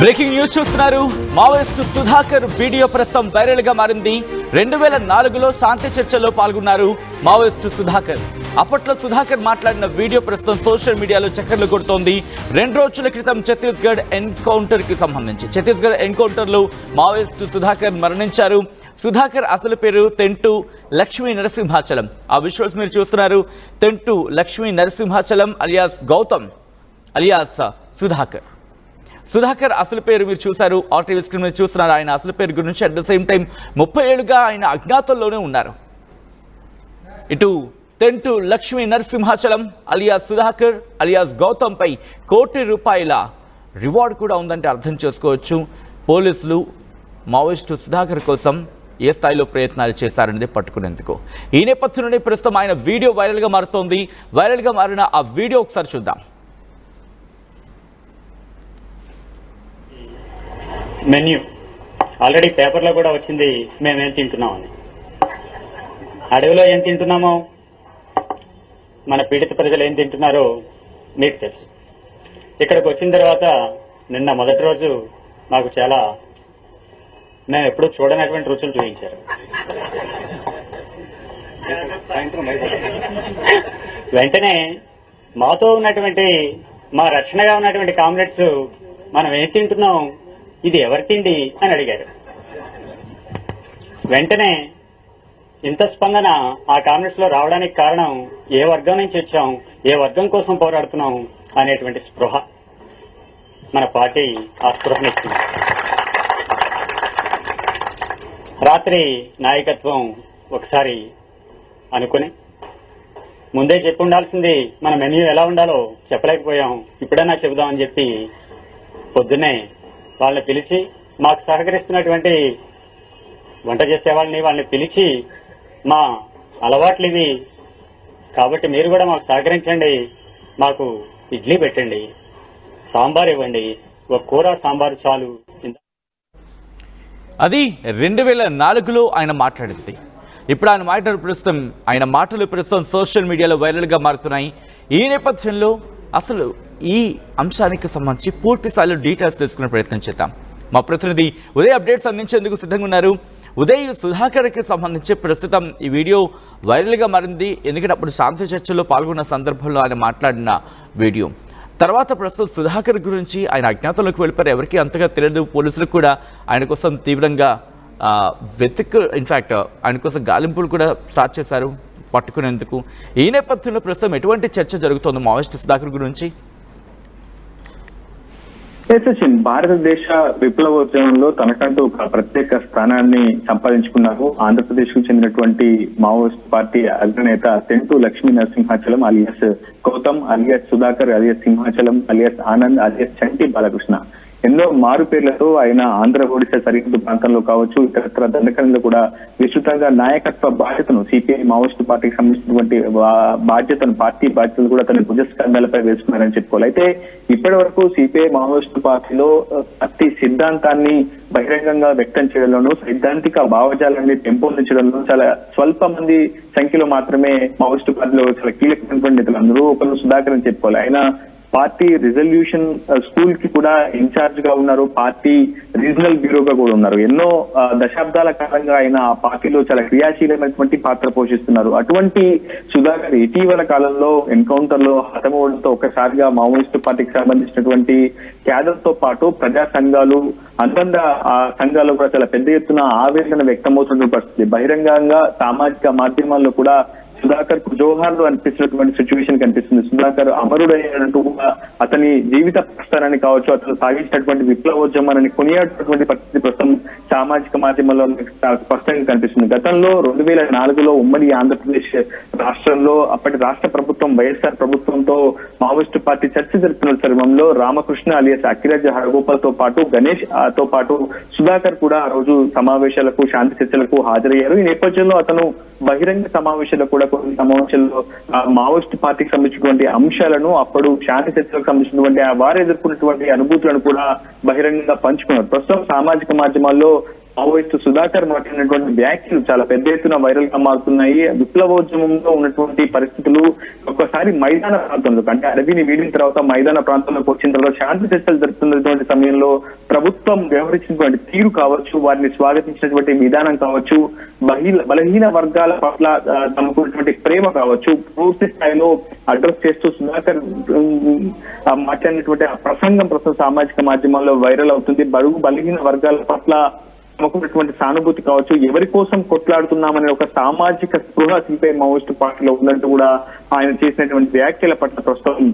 Breaking news చూస్తున్నారు. Maoist Sudhakar video ప్రస్తుతం viral గా మారింది. 2004లో శాంతి చర్చల్లో పాల్గొన్నారు మావోయిస్టు సుధాకర్. అప్పట్లో సుధాకర్ మాట్లాడిన వీడియో ప్రస్తుతం సోషల్ మీడియాలో చక్కర్లు కొడుతోంది. 2 రోజుల క్రితం ఛత్తీస్గఢ్ ఎన్కౌంటర్ కి సంబంధించి ఛత్తీస్గఢ్ ఎన్కౌంటర్ లో మావోయిస్టు సుధాకర్ మరణించారు. సుధాకర్ అసలు పేరు తెంటు లక్ష్మీ నరసింహాచలం. ఆ విజువల్స్ మీరు చూస్తున్నారు. తెంటు లక్ష్మీ నరసింహాచలం అలియాస్ గౌతమ్ అలియాస్ సుధాకర్ అసలు పేరు మీరు చూశారు. ఆర్టీవీ స్క్రీన్ మీద చూస్తున్నారు. ఆయన అసలు పేరు గురించి అట్ ద సేమ్ టైం 30 ఏళ్లుగా ఆయన అజ్ఞాతంలోనే ఉన్నారు. ఇటు తెంటు లక్ష్మీ నరసింహాచలం అలియాస్ సుధాకర్ అలియాస్ గౌతమ్ పై ₹1 కోటి రివార్డ్ కూడా ఉందంటే అర్థం చేసుకోవచ్చు. పోలీసులు మావోయిస్టు సుధాకర్ కోసం ఏ స్థాయిలో ప్రయత్నాలు చేశారనేది పట్టుకునేందుకు. ఈ నేపథ్యంలోనే ప్రస్తుతం ఆయన వీడియో వైరల్గా మారుతోంది. వైరల్గా మారిన ఆ వీడియో ఒకసారి చూద్దాం. మెన్యూ ఆల్రెడీ పేపర్లో కూడా వచ్చింది. మేమేం తింటున్నామని, అడవిలో ఏం తింటున్నామో, మన పీడిత ప్రజలు ఏం తింటున్నారో మీకు తెలుసు. ఇక్కడికి వచ్చిన తర్వాత నిన్న మొదటి రోజు మాకు చాలా మేము ఎప్పుడూ చూడనటువంటి రుచులు చూపించారు. వెంటనే మాతో ఉన్నటువంటి మా రక్షణగా ఉన్నటువంటి కామ్రేడ్స్ మనం ఏం తింటున్నాం, ఇది ఎవరి తిండి అని అడిగారు. వెంటనే ఇంత స్పందన ఆ కామెంట్స్ లో రావడానికి కారణం ఏ వర్గం నుంచి వచ్చాం, ఏ వర్గం కోసం పోరాడుతున్నాం అనేటువంటి స్పృహ. మన పార్టీ ఆ స్పృహనిచ్చింది. రాత్రి నాయకత్వం ఒకసారి అనుకుని ముందే చెప్పి ఉండాల్సింది. మన మెన్యూ ఎలా ఉండాలో చెప్పలేకపోయాం, ఇప్పుడైనా చెబుదామని చెప్పి పొద్దున్నే వాళ్ళని పిలిచి, మాకు సహకరిస్తున్నటువంటి వంట చేసే వాళ్ళని పిలిచి, మా అలవాట్లు ఇవి కాబట్టి మీరు కూడా మాకు సహకరించండి, మాకు ఇడ్లీ పెట్టండి, సాంబార్ ఇవ్వండి, ఒక కూర సాంబారు చాలు. అది 2004లో ఆయన మాట్లాడింది. ఇప్పుడు ఆయన మాటలు ప్రస్తుతం సోషల్ మీడియాలో వైరల్గా మారుతున్నాయి. ఈ నేపథ్యంలో అసలు ఈ అంశానికి సంబంధించి పూర్తి స్థాయిలో డీటెయిల్స్ తెలుసుకునే ప్రయత్నం చేద్దాం. మా ప్రతినిధి ఉదయ్ అప్డేట్స్ అందించేందుకు సిద్ధంగా ఉన్నారు. ఉదయ్, సుధాకర్కి సంబంధించి ప్రస్తుతం ఈ వీడియో వైరల్గా మారింది. ఎందుకంటే అప్పుడు శాంతి చర్చల్లో పాల్గొన్న సందర్భంలో ఆయన మాట్లాడిన వీడియో తర్వాత ప్రస్తుతం సుధాకర్ గురించి ఆయన అజ్ఞాతంలోకి వెళ్ళిపోయారు. ఎవరికి అంతగా తెలియదు. పోలీసులకు కూడా ఆయన కోసం తీవ్రంగా ఇన్ఫ్యాక్ట్ ఆయన కోసం గాలింపులు కూడా స్టార్ట్ చేశారు పట్టుకునేందుకు. ఈ నేపథ్యంలో ప్రస్తుతం ఎటువంటి చర్చ జరుగుతోంది మావోయిస్టు సుధాకర్ గురించి? సచిన్, భారతదేశ విప్లవోద్యమంలో తనకంటూ ఒక ప్రత్యేక స్థానాన్ని సంపాదించుకున్నారు. ఆంధ్రప్రదేశ్ కు చెందినటువంటి మావోయిస్ట్ పార్టీ అగ్రనేత Tentu Lakshmi Narasimhachalam alias Gautam alias Sudhakar alias Simhachalam alias Anand alias Chanti Balakrishna ఎన్నో మారు పేర్లతో ఆయన ఆంధ్ర ఒడిశా సరిహద్దు ప్రాంతంలో కావచ్చు, ఇతరత్ర దండకరణలో కూడా విస్తృతంగా నాయకత్వ బాధ్యతను సిపిఐ మావోయిస్టు పార్టీకి సంబంధించినటువంటి పార్టీ బాధ్యతలు కూడా తన భుజస్కంధాలపై వేసుకున్నారని చెప్పుకోవాలి. అయితే ఇప్పటి వరకు సిపిఐ మావోయిస్టు పార్టీలో పార్టీ సిద్ధాంతాన్ని బహిరంగంగా వ్యక్తం చేయడంలోనూ సైద్ధాంతిక భావజాలాన్ని పెంపొందించడంలో చాలా స్వల్ప మంది సంఖ్యలో మాత్రమే మావోయిస్టు పార్టీలో చాలా కీలకమైనటువంటి నేతలు అందరూ ఒకరు సుధాకర్ అని చెప్పుకోవాలి. ఆయన పార్టీ రిజల్యూషన్ స్కూల్ కి కూడా ఇన్ఛార్జ్ గా ఉన్నారు. పార్టీ రీజనల్ బ్యూరోగా కూడా ఉన్నారు. ఎన్నో దశాబ్దాల కాలంగా ఆయన ఆ పార్టీలో చాలా క్రియాశీలమైనటువంటి పాత్ర పోషిస్తున్నారు. అటువంటి సుధాకర్ ఇటీవల కాలంలో ఎన్కౌంటర్ లో హతమవడంతో ఒక్కసారిగా మావోయిస్టు పార్టీకి సంబంధించినటువంటి క్యాడర్ తో పాటు ప్రజా సంఘాలు, అనుబంధ సంఘాలు కూడా చాలా పెద్ద ఎత్తున ఆవేదన వ్యక్తమవుతున్న పరిస్థితి. బహిరంగంగా సామాజిక మాధ్యమాల్లో కూడా సుధాకర్ కు జోహార్లు అనిపిస్తున్నటువంటి సిచ్యువేషన్ కనిపిస్తుంది. సుధాకర్ అమరుడైనట్టు అతని జీవిత ప్రస్థానాన్ని కావచ్చు, అతను సాగించినటువంటి విప్లవోద్యమాన్ని కొనియాడుతున్నటువంటి పరిస్థితి ప్రస్తుతం సామాజిక మాధ్యమాల్లో స్పష్టంగా కనిపిస్తుంది. గతంలో 2004లో ఉమ్మడి ఆంధ్రప్రదేశ్ రాష్ట్రంలో అప్పటి రాష్ట్ర ప్రభుత్వం వైఎస్ఆర్ ప్రభుత్వంతో మావోయిస్టు పార్టీ చర్చ జరుపుతున్న క్రమంలో రామకృష్ణ అలియాస్ అఖిరాజ్ హరగోపాల్ తో పాటు గణేష్ తో పాటు సుధాకర్ కూడా ఆ రోజు సమావేశాలకు, శాంతి చర్చలకు హాజరయ్యారు. ఈ నేపథ్యంలో అతను బహిరంగ సమావేశాల్లో కూడా కొన్ని సమావేశాల్లో మావోయిస్టు పార్టీకి సంబంధించినటువంటి అంశాలను, అప్పుడు శాంతి చర్చలకు సంబంధించినటువంటి వారు ఎదుర్కొన్నటువంటి అనుభూతులను కూడా బహిరంగంగా పంచుకున్నారు. ప్రస్తుతం సామాజిక మాధ్యమాల్లో మావోయిస్టు సుధాకర్ మాట్లాడినటువంటి వ్యాఖ్యలు చాలా పెద్ద ఎత్తున వైరల్ గా మారుతున్నాయి. విప్లవోద్యమంలో ఉన్నటువంటి పరిస్థితులు ఒక్కసారి మైదాన ప్రాంతంలో అంటే అడవిని వీడిన తర్వాత మైదాన ప్రాంతంలోకి వచ్చిన తర్వాత శాంతి చర్చలు జరుపుతున్నటువంటి సమయంలో ప్రభుత్వం వ్యవహరించినటువంటి తీరు కావచ్చు, వారిని స్వాగతించినటువంటి విధానం కావచ్చు, బలహీన వర్గాల పట్ల తమకున్నటువంటి ప్రేమ కావచ్చు, పూర్తి స్థాయిలో అడ్రస్ చేస్తూ సుధాకర్ మాట్లాడినటువంటి ఆ ప్రసంగం ప్రస్తుతం సామాజిక మాధ్యమాల్లో వైరల్ అవుతుంది. బలహీన వర్గాల పట్ల తమకున్నటువంటి సానుభూతి కావచ్చు, ఎవరి కోసం కొట్లాడుతున్నామనే ఒక సామాజిక స్పృహ సిపిఐ మావోయిస్టు పార్టీలో ఉన్నట్టు కూడా ఆయన చేసినటువంటి వ్యాఖ్యల పట్ల ప్రస్తుతం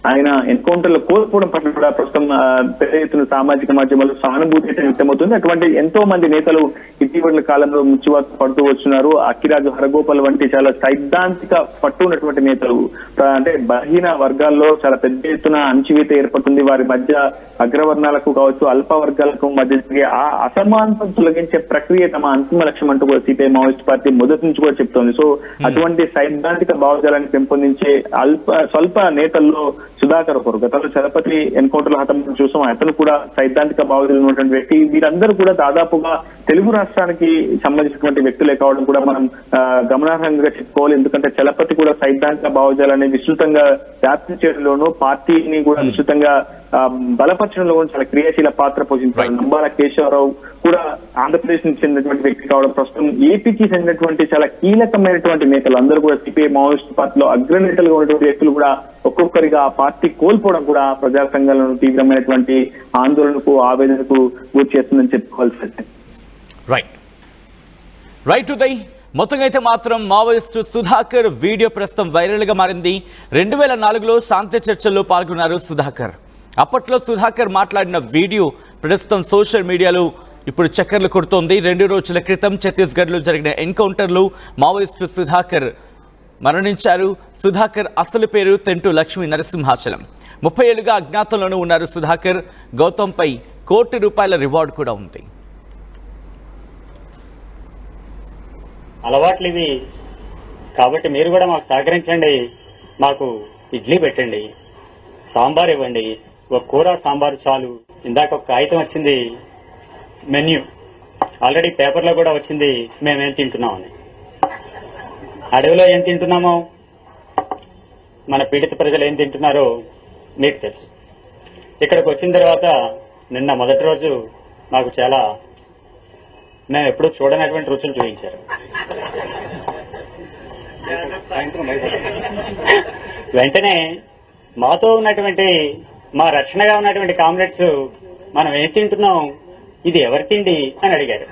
ఆయన ఎన్కౌంటర్ లో కోల్పోవడం పట్ల కూడా ప్రస్తుతం పెద్ద ఎత్తున సామాజిక మాధ్యమాల్లో సానుభూతి అయితే వ్యక్తమవుతుంది. అటువంటి ఎంతో మంది నేతలు ఇటీవల కాలంలో ముచ్చువార్త పడుతూ వస్తున్నారు. అక్కిరాజు హరగోపాల్ వంటి చాలా సైద్ధాంతిక పట్టు ఉన్నటువంటి నేతలు అంటే బలహీన వర్గాల్లో చాలా పెద్ద ఎత్తున అణచివేత ఏర్పడుతుంది. వారి మధ్య అగ్రవర్ణాలకు కావచ్చు, అల్ప వర్గాలకు మధ్య జరిగే ఆ అసమానతను తొలగించే ప్రక్రియ తమ అంతిమ లక్ష్యం అంటూ కూడా సిపిఐ మావోయిస్ట్ పార్టీ మొదటి నుంచి కూడా చెప్తోంది. సో అటువంటి సైద్ధాంతిక భావజాలాన్ని పెంపొందించే స్వల్ప నేతల్లో సుధాకర్ ఒకరు. గతంలో చలపతి ఎన్కౌంటర్ హతం చూసాం, అతను కూడా సైద్ధాంతిక భావజాలం ఉన్నటువంటి వ్యక్తి. వీరందరూ కూడా దాదాపుగా తెలుగు రాష్ట్రానికి సంబంధించినటువంటి వ్యక్తులే కావడం కూడా మనం గమనార్హంగా చెప్పుకోవాలి. ఎందుకంటే చలపతి కూడా సైద్ధాంతిక భావజాలాన్ని విస్తృతంగా వ్యాప్తి చేయడంలోనూ పార్టీని కూడా విస్తృతంగా బలపరచడంలో కూడా చాలా క్రియాశీల పాత్ర పోషించారు. నంబాల కేశవరావు కూడా ఆంధ్రప్రదేశ్ నుంచి చెందినటువంటి వ్యక్తి కావడం, ప్రస్తుతం ఏపీకి చెందినటువంటి చాలా కీలకమైనటువంటి నేతలు అందరూ కూడా సిపిఐ మావోయిస్ట్ పార్టీలో అగ్రనేతలుగా ఉన్నటువంటి వ్యక్తులు కూడా ఒక్కొక్కరిగా ఆ పార్టీ కోల్పోవడం కూడా ప్రజా సంఘాలను తీవ్రమైనటువంటి ఆందోళనకు, ఆవేదనకు గురి చేస్తుందని చెప్పుకోవాల్సి. రైట్ ఉదయ్, మొత్తంగా అయితే మాత్రం మావోయిస్టు సుధాకర్ వీడియో ప్రస్తుతం వైరల్ గా మారింది. 2004లో శాంతి చర్చల్లో పాల్గొన్నారు సుధాకర్. అప్పట్లో సుధాకర్ మాట్లాడిన వీడియో ప్రస్తుతం సోషల్ మీడియాలో ఇప్పుడు చక్కర్లు కొడుతోంది. 2 రోజుల క్రితం ఛత్తీస్గఢ్లో జరిగిన ఎన్కౌంటర్లో మావోయిస్టు సుధాకర్ మరణించారు. సుధాకర్ అసలు పేరు తెంటు లక్ష్మీ నరసింహాచలం. 30 ఏళ్లుగా అజ్ఞాతంలోనూ ఉన్నారు సుధాకర్. గౌతమ్పై ₹1 కోటి రివార్డు కూడా ఉంది. అలవాట్లు ఇవి కాబట్టి మీరు కూడా మాకు సహకరించండి. మాకు ఇడ్లీ పెట్టండి, సాంబార్ ఇవ్వండి, ఒక కూర సాంబార్ చాలు. ఇందాక ఒక కాగితం వచ్చింది, మెన్యూ ఆల్రెడీ పేపర్లో కూడా వచ్చింది మేమేం తింటున్నామని. అడవిలో ఏం తింటున్నామో, మన పీడిత ప్రజలు ఏం తింటున్నారో మీకు తెలుసు. ఇక్కడికి వచ్చిన తర్వాత నిన్న మొదటి రోజు నాకు చాలా మేము ఎప్పుడూ చూడనటువంటి రుచులు చూపించారు. వెంటనే మాతో ఉన్నటువంటి మా రక్షణగా ఉన్నటువంటి కామ్రేడ్స్ మనం ఏం తింటున్నాం, ఇది ఎవరి తిండి అని అడిగారు.